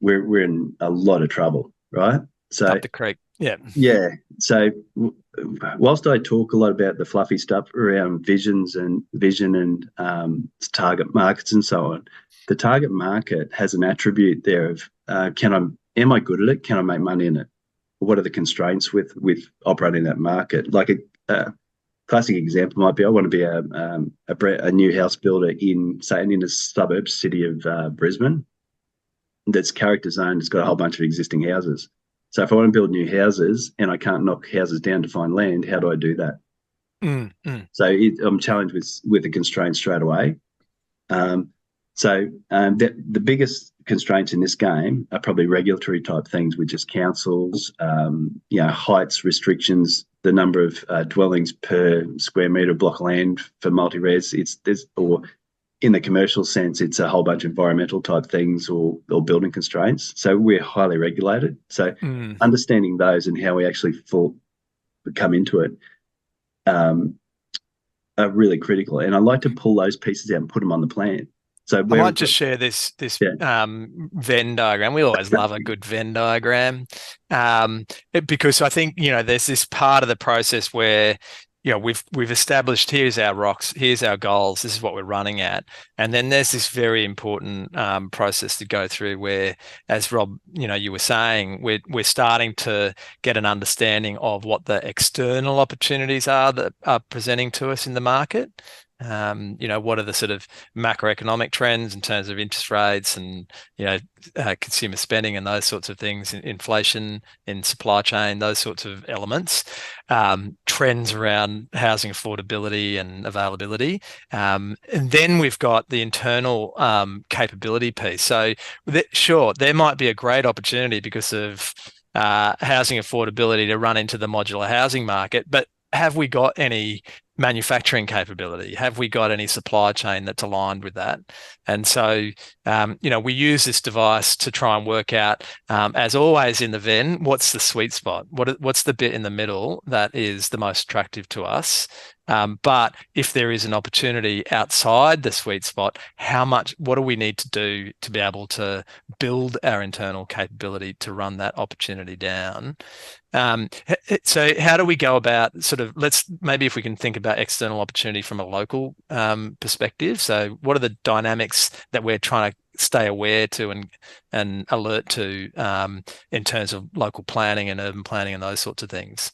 we're in a lot of trouble, right? So up the creek. Yeah. So whilst I talk a lot about the fluffy stuff around vision and target markets and so on, the target market has an attribute there of am I good at it? Can I make money in it? What are the constraints with operating that market? Like a classic example might be, I want to be a new house builder in a suburb city of Brisbane that's character zoned. It's got a whole bunch of existing houses. So if I want to build new houses and I can't knock houses down to find land, how do I do that? So I'm challenged with the constraints straight away. The biggest constraints in this game are probably regulatory type things, which is councils, heights restrictions, the number of dwellings per square metre of block of land for multi-res. Or in the commercial sense, it's a whole bunch of environmental type things or building constraints. So we're highly regulated. So understanding those and how we actually come into it are really critical. And I like to pull those pieces out and put them on the plan. So I might just share this Venn diagram. We always love a good Venn diagram, because I think there's this part of the process where we've established, here's our rocks, here's our goals, this is what we're running at, and then there's this very important process to go through where, as Rob, you were saying, we're starting to get an understanding of what the external opportunities are that are presenting to us in the market. What are the sort of macroeconomic trends in terms of interest rates and, consumer spending and those sorts of things, inflation in supply chain, those sorts of elements, trends around housing affordability and availability. And then we've got the internal capability piece. So sure, there might be a great opportunity because of housing affordability to run into the modular housing market, but have we got any manufacturing capability? Have we got any supply chain that's aligned with that? And so, we use this device to try and work out, as always in the Venn, what's the sweet spot? What's the bit in the middle that is the most attractive to us? But if there is an opportunity outside the sweet spot, what do we need to do to be able to build our internal capability to run that opportunity down? So how do we go about maybe if we can think about external opportunity from a local perspective. So what are the dynamics that we're trying to stay aware to and alert to in terms of local planning and urban planning and those sorts of things?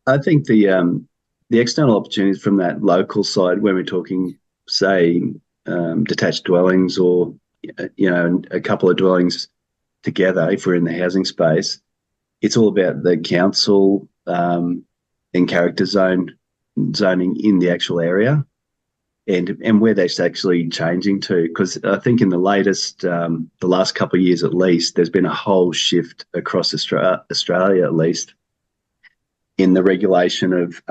I think the external opportunities from that local side, when we're talking, say, detached dwellings or a couple of dwellings together, if we're in the housing space, it's all about the council and character zoning in the actual area, and where that's actually changing to. Because I think in the last couple of years at least, there's been a whole shift across Australia at least in the regulation of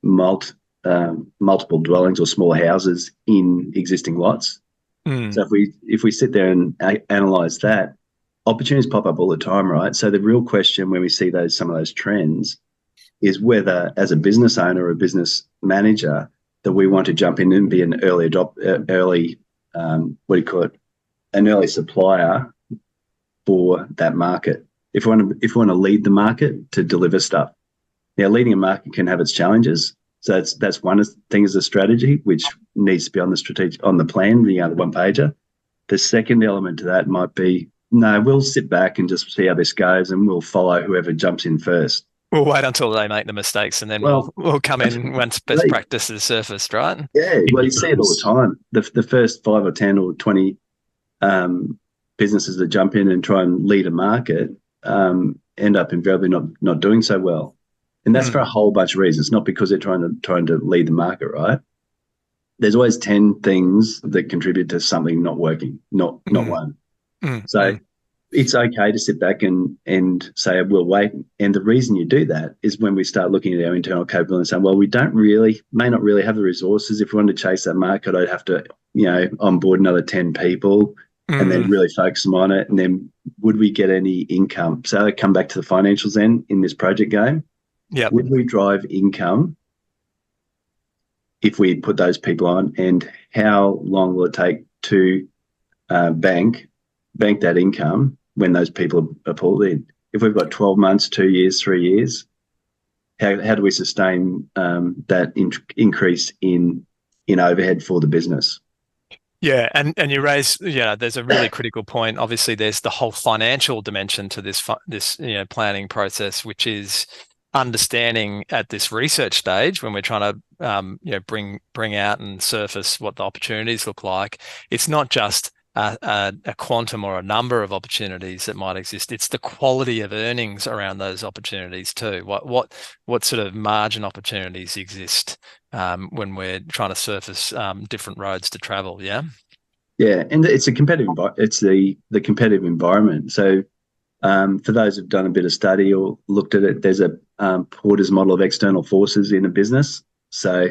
multiple dwellings or small houses in existing lots. So if we sit there and analyse that, opportunities pop up all the time, right? So the real question when we see some of those trends is whether, as a business owner or a business manager, that we want to jump in and be an early supplier for that market. If we want to lead the market to deliver stuff. Now, leading a market can have its challenges. So that's one thing as a strategy, which needs to be on the plan, the one pager. The second element to that might be, no, we'll sit back and just see how this goes, and we'll follow whoever jumps in first. We'll wait until they make the mistakes, and then we'll come in once best practice is surfaced, right? Yeah, well, you see it all the time. The first 5 or 10 or 20 businesses that jump in and try and lead a market end up invariably not doing so well, and that's for a whole bunch of reasons. Not because they're trying to lead the market, right? There's always 10 things that contribute to something not working, not one. So it's okay to sit back and say, we'll wait. And the reason you do that is when we start looking at our internal capability and saying, well, we may not really have the resources. If we want to chase that market, I'd have to, onboard another 10 people and then really focus them on it. And then would we get any income? So I come back to the financials then in this project game. Yeah. Would we drive income if we put those people on, and how long will it take to bank that income when those people are pulled in? If we've got 12 months, 2 years, 3 years, how do we sustain that increase in overhead for the business? Yeah, and you raise, there's a really critical point. Obviously, there's the whole financial dimension to this planning process, which is understanding at this research stage when we're trying to bring out and surface what the opportunities look like. It's not just a quantum or a number of opportunities that might exist. It's the quality of earnings around those opportunities too. What sort of margin opportunities exist when we're trying to surface different roads to travel? Yeah. Yeah, and it's a competitive. It's the competitive environment. So for those who've done a bit of study or looked at it, there's a Porter's model of external forces in a business. So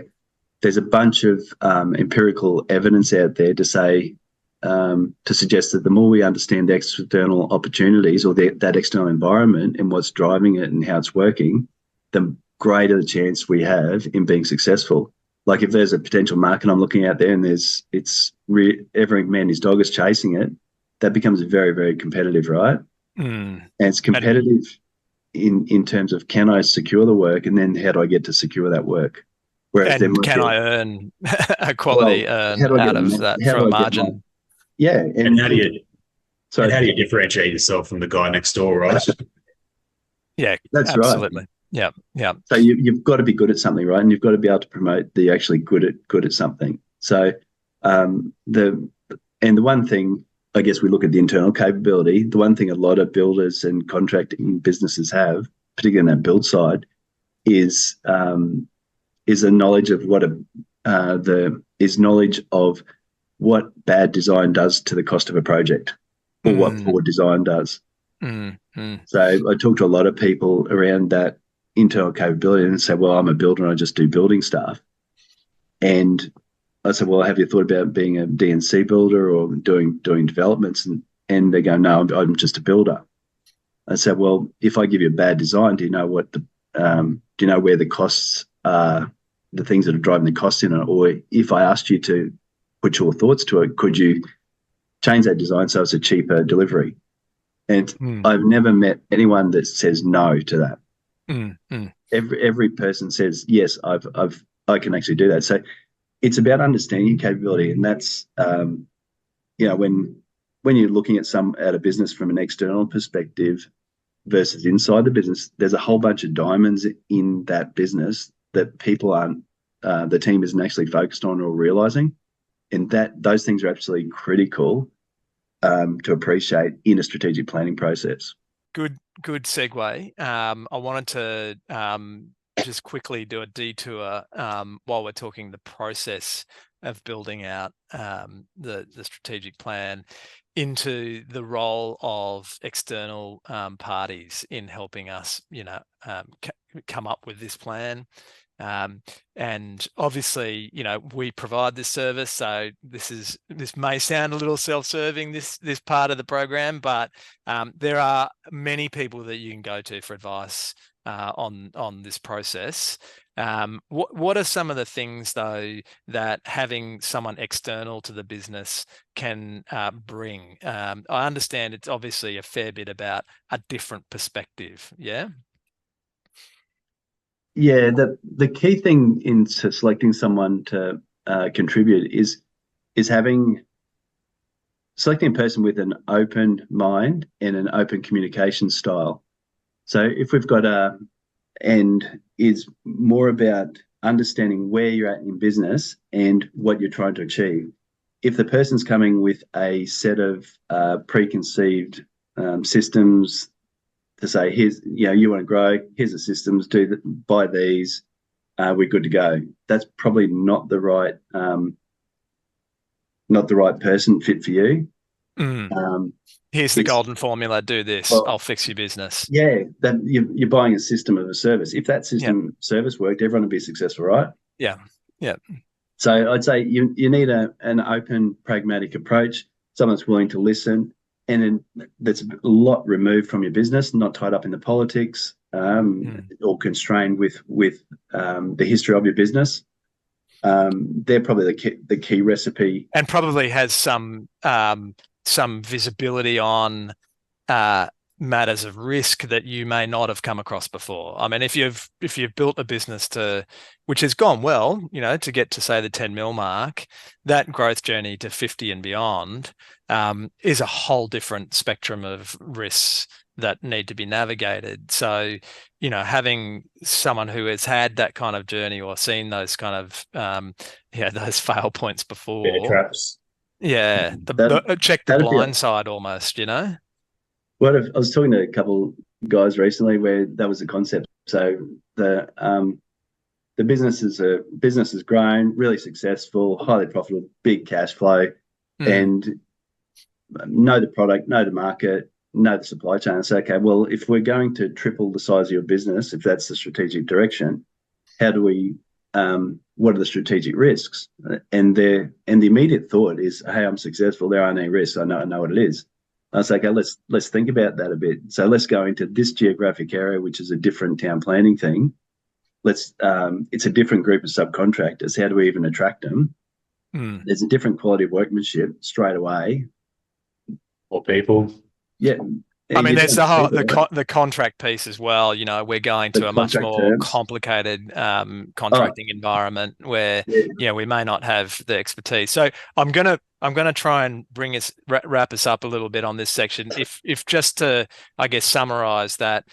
there's a bunch of empirical evidence out there to say. To suggest that the more we understand the external opportunities or that external environment and what's driving it and how it's working, the greater the chance we have in being successful. Like if there's a potential market I'm looking at there and every man his dog is chasing it, that becomes very, very competitive, right? And it's competitive in terms of, can I secure the work, and then how do I get to secure that work? Whereas can I earn a quality out of that for a margin? Yeah, and how do you differentiate yourself from the guy next door, right? Yeah, that's absolutely. Right. Yeah. Yeah. So you've got to be good at something, right? And you've got to be able to promote that you're actually good at something. So the one thing, I guess, we look at the internal capability. The one thing a lot of builders and contracting businesses have, particularly on that build side, is a knowledge of knowledge of what bad design does to the cost of a project, or what poor design does. So I talk to a lot of people around that internal capability and say, well, I'm a builder and I just do building stuff. And I said, well, have you thought about being a DNC builder or doing developments? And they go, no, I'm just a builder. I said, well, if I give you a bad design, do you know what do you know where the costs are, the things that are driving the costs in it? Or if I asked you to put your thoughts to it, could you change that design so it's a cheaper delivery? And I've never met anyone that says no to that. Every person says, yes, I can actually do that. So it's about understanding your capability. And that's, when you're looking at a business from an external perspective versus inside the business, there's a whole bunch of diamonds in that business that people aren't, the team isn't actually focused on or realizing. And those things are absolutely critical to appreciate in a strategic planning process. Good segue. I wanted to just quickly do a detour while we're talking the process of building out the strategic plan into the role of external parties in helping us, come up with this plan. And obviously, we provide this service, so this may sound a little self-serving, this part of the program, but there are many people that you can go to for advice on this process. What are some of the things, though, that having someone external to the business can bring? I understand it's obviously a fair bit about a different perspective. Yeah. Yeah, the key thing into selecting someone to contribute is selecting a person with an open mind and an open communication style. So if we've got and is more about understanding where you're at in business and what you're trying to achieve. If the person's coming with a set of preconceived systems to say, here's, you want to grow, here's the systems, buy these, we're good to go. That's probably not the right person fit for you. Here's the golden formula, do this, I'll fix your business. Yeah, that you're buying a system of a service. If that system service worked, everyone would be successful, right? Yeah. So I'd say you need an open, pragmatic approach, someone that's willing to listen, and that's a lot removed from your business, not tied up in the politics or constrained with the history of your business. They're probably the key recipe, and probably has some visibility on matters of risk that you may not have come across before. I mean, if you've built a business which has gone well, to get to, say, the 10 mil mark, that growth journey to 50 and beyond is a whole different spectrum of risks that need to be navigated. So, having someone who has had that kind of journey or seen those kind of those fail points before. Bear traps. Yeah, check the blind side almost, Well, I was talking to a couple guys recently where that was the concept. So the business has grown, really successful, highly profitable, big cash flow, and know the product, know the market, know the supply chain. So, okay, well, if we're going to triple the size of your business, if that's the strategic direction, how do we? What are the strategic risks? And the immediate thought is, hey, I'm successful. There aren't any risks. I know what it is. I was like, okay, let's think about that a bit. So let's go into this geographic area, which is a different town planning thing. It's a different group of subcontractors. How do we even attract them? There's a different quality of workmanship straight away. Or people. Yeah, I mean, You there's don't see that. the contract piece as well. You know, we're going The to a much contract more terms. complicated Oh, contracting environment where, yeah. you know, we may not have the expertise. So I'm gonna try and bring us wrap us up a little bit on this section. If just to, I guess, summarize that,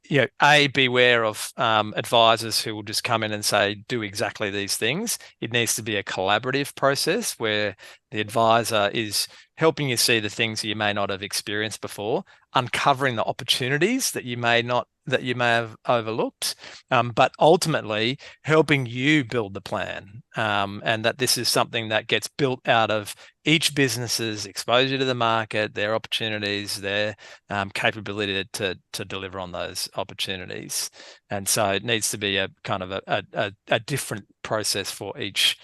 you know, beware of advisors who will just come in and say, do exactly these things. It needs to be a collaborative process where the advisor is helping you see the things that you may not have experienced before, uncovering the opportunities that you may have overlooked, but ultimately helping you build the plan, and that this is something that gets built out of each business's exposure to the market, their opportunities, their capability to deliver on those opportunities. And so it needs to be a kind of a different process for each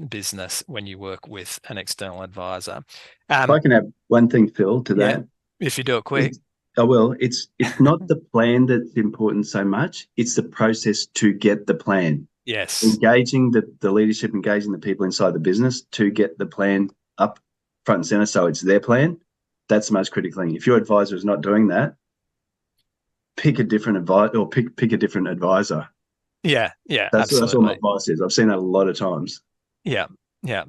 business when you work with an external advisor. If I can add one thing, Phil, to Yeah, that. if you do it quick. I will. It's not the plan that's important so much. It's the process to get the plan. Yes. Engaging the leadership, engaging the people inside the business to get the plan up front and center, so it's their plan. That's the most critical thing. If your advisor is not doing that, pick a different advisor or pick a different advisor. Yeah, That's what my absolutely. advice is. I've seen that a lot of times. Yeah, yeah.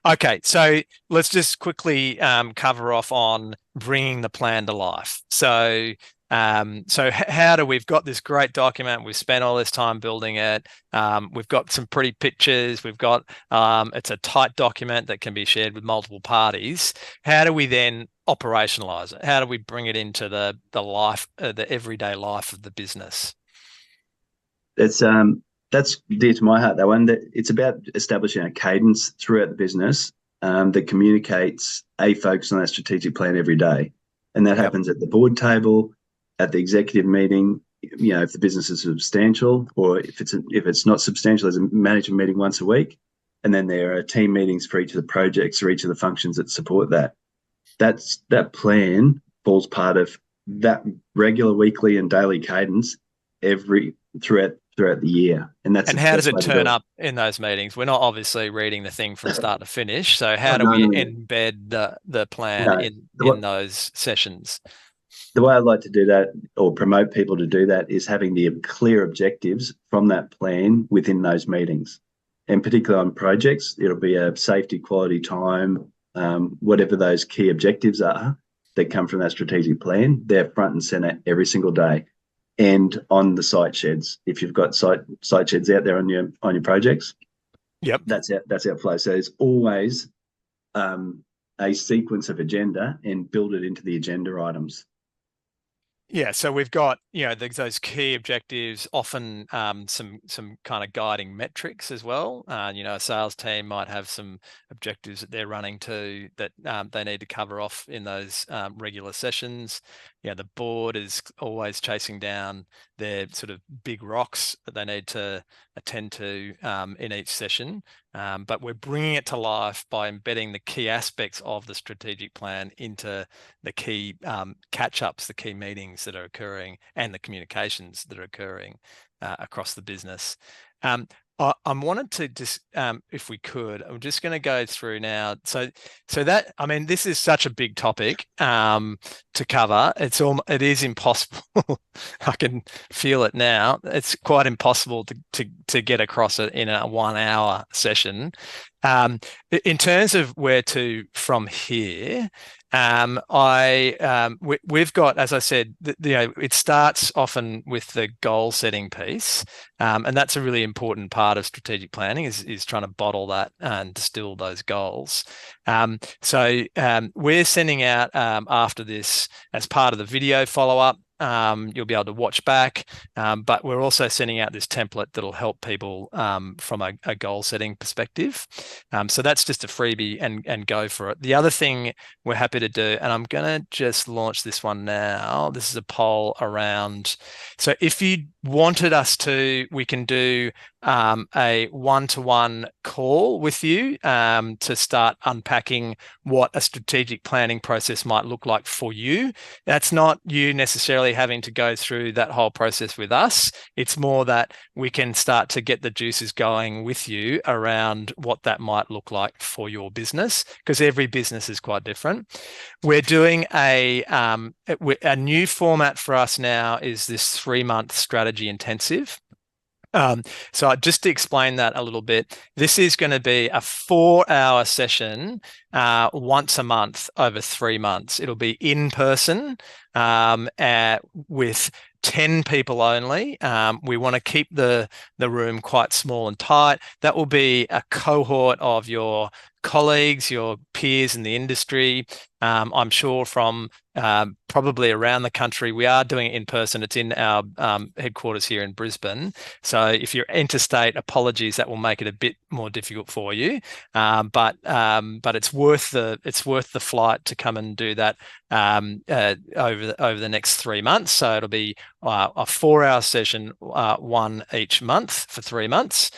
Okay, so let's just quickly cover off on bringing the plan to life. So, how do we've got this great document? We've spent all this time building it. We've got some pretty pictures. We've got it's a tight document that can be shared with multiple parties. How do we then operationalize it? How do we bring it into the life, the everyday life of the business? That's dear to my heart, that one. That it's about establishing a cadence throughout the business that communicates a focus on that strategic plan every day, and that Yep. happens at the board table, at the executive meeting. You know, if the business is substantial, or if it's not substantial, there's a management meeting once a week, and then there are team meetings for each of the projects or each of the functions that support that. That plan falls part of that regular weekly and daily cadence every throughout the year, and that's And the how does best it way to do turn it. up in those meetings? We're not obviously reading the thing from start to finish. So how Oh, do no, we no, no. embed the plan No. in those sessions? The way I like to do that or promote people to do that is having the clear objectives from that plan within those meetings. And particularly on projects, it'll be a safety, quality, time, whatever those key objectives are that come from that strategic plan. They're front and center every single day. And on the site sheds, if you've got site sheds out there on your projects, Yep. that's our flow. So there's always a sequence of agenda, and build it into the agenda items. Yeah, so we've got, you know, those key objectives, often some kind of guiding metrics as well. You know, a sales team might have some objectives that they're running to that they need to cover off in those regular sessions. Yeah, the board is always chasing down their sort of big rocks that they need to attend to in each session. But we're bringing it to life by embedding the key aspects of the strategic plan into the key catch-ups, the key meetings that are occurring, and the communications that are occurring across the business. I wanted to just, if we could, I'm just going to go through now. So that, I mean, this is such a big topic to cover. It is impossible. I can feel it now. It's quite impossible to get across it in a 1 hour session. In terms of where to from here, we've got, as I said, you know, it starts often with the goal setting piece, and that's a really important part of strategic planning is trying to bottle that and distill those goals. So we're sending out after this as part of the video follow up. You'll be able to watch back, but we're also sending out this template that'll help people from a goal setting perspective. So that's just a freebie and go for it. The other thing we're happy to do, and I'm going to just launch this one now. This is a poll around. So if you wanted us to, we can do a one-to-one call with you to start unpacking what a strategic planning process might look like for you. That's not you necessarily having to go through that whole process with us. It's more that we can start to get the juices going with you around what that might look like for your business, because every business is quite different. We're doing a new format for us now is this 3-month strategy intensive. So just to explain that a little bit, this is going to be a 4-hour session once a month over 3 months. It'll be in person with 10 people only. We want to keep the room quite small and tight. That will be a cohort of your colleagues, your peers in the industry. I'm sure from probably around the country. We are doing it in person. It's in our headquarters here in Brisbane. So if you're interstate, apologies, that will make it a bit more difficult for you. But it's worth the flight to come and do that over the next 3 months. So it'll be a 4-hour session, one each month for 3 months,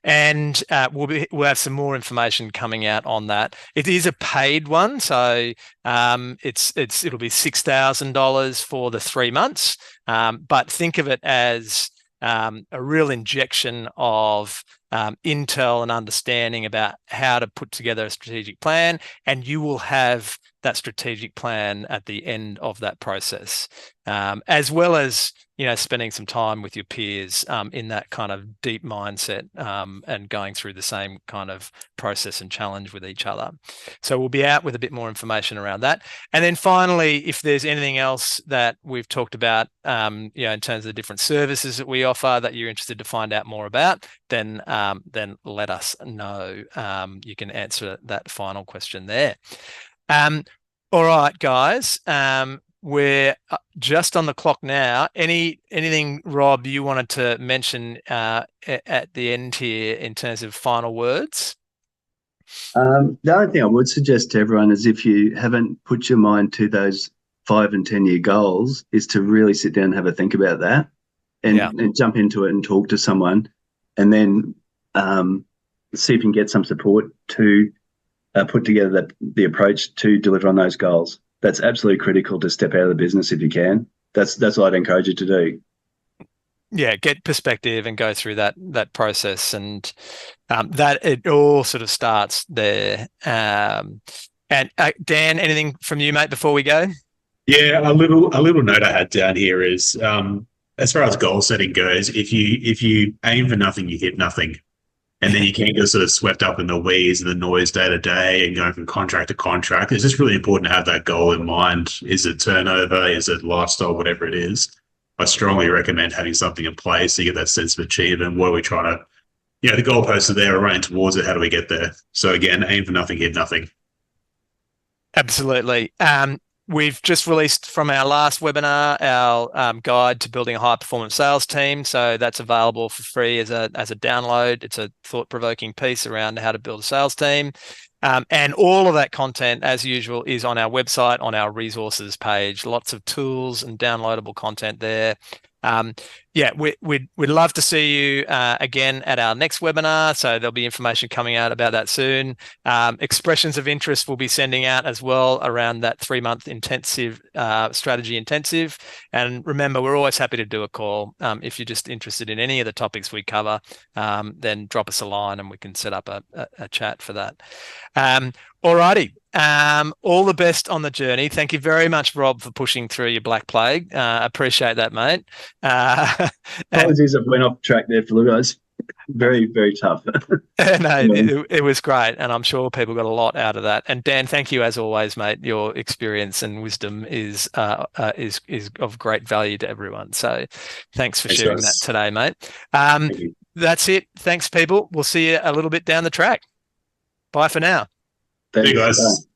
and we'll have some more information coming out on that. It is a paid one, so it'll be $6,000 for the 3 months. But think of it as a real injection of intel and understanding about how to put together a strategic plan, and you will have that strategic plan at the end of that process, as well as spending some time with your peers in that kind of deep mindset and going through the same kind of process and challenge with each other. So we'll be out with a bit more information around that. And then finally, if there's anything else that we've talked about, in terms of the different services that we offer that you're interested to find out more about, then let us know. You can answer that final question there. All right, guys. We're just on the clock now. Anything, Rob, you wanted to mention at the end here in terms of final words? The only thing I would suggest to everyone is, if you haven't put your mind to those 5 and 10 year goals, is to really sit down and have a think about that and jump into it and talk to someone, and then see if you can get some support to put together the approach to deliver on those goals. That's absolutely critical to step out of the business if you can. That's what I'd encourage you to do. Yeah, get perspective and go through that process, and that it all sort of starts there. And Dan, anything from you, mate, before we go? Yeah, a little note I had down here is, as far as goal setting goes, if you aim for nothing, you hit nothing. And then you can't get sort of swept up in the weeds and the noise day to day and going from contract to contract. It's just really important to have that goal in mind. Is it turnover? Is it lifestyle? Whatever it is. I strongly recommend having something in place so you get that sense of achievement. What are we trying to, the goalposts are there, we're running towards it. How do we get there? So again, aim for nothing, hit nothing. Absolutely. We've just released from our last webinar our guide to building a high-performance sales team. So that's available for free as a download. It's a thought-provoking piece around how to build a sales team. And all of that content, as usual, is on our website, on our resources page. Lots of tools and downloadable content there. We'd love to see you again at our next webinar. So there'll be information coming out about that soon. Expressions of interest we'll be sending out as well around that 3-month intensive strategy intensive. And remember, we're always happy to do a call. If you're just interested in any of the topics we cover, then drop us a line and we can set up a chat for that. Alrighty. All the best on the journey. Thank you very much, Rob, for pushing through your black plague. Appreciate that, mate. Apologies if I went off track there for you guys. Very, very tough. It was great, and I'm sure people got a lot out of that. And Dan, thank you as always, mate. Your experience and wisdom is of great value to everyone. So thanks for sharing that today, mate. That's it. Thanks, people. We'll see you a little bit down the track. Bye for now. Thank you, guys.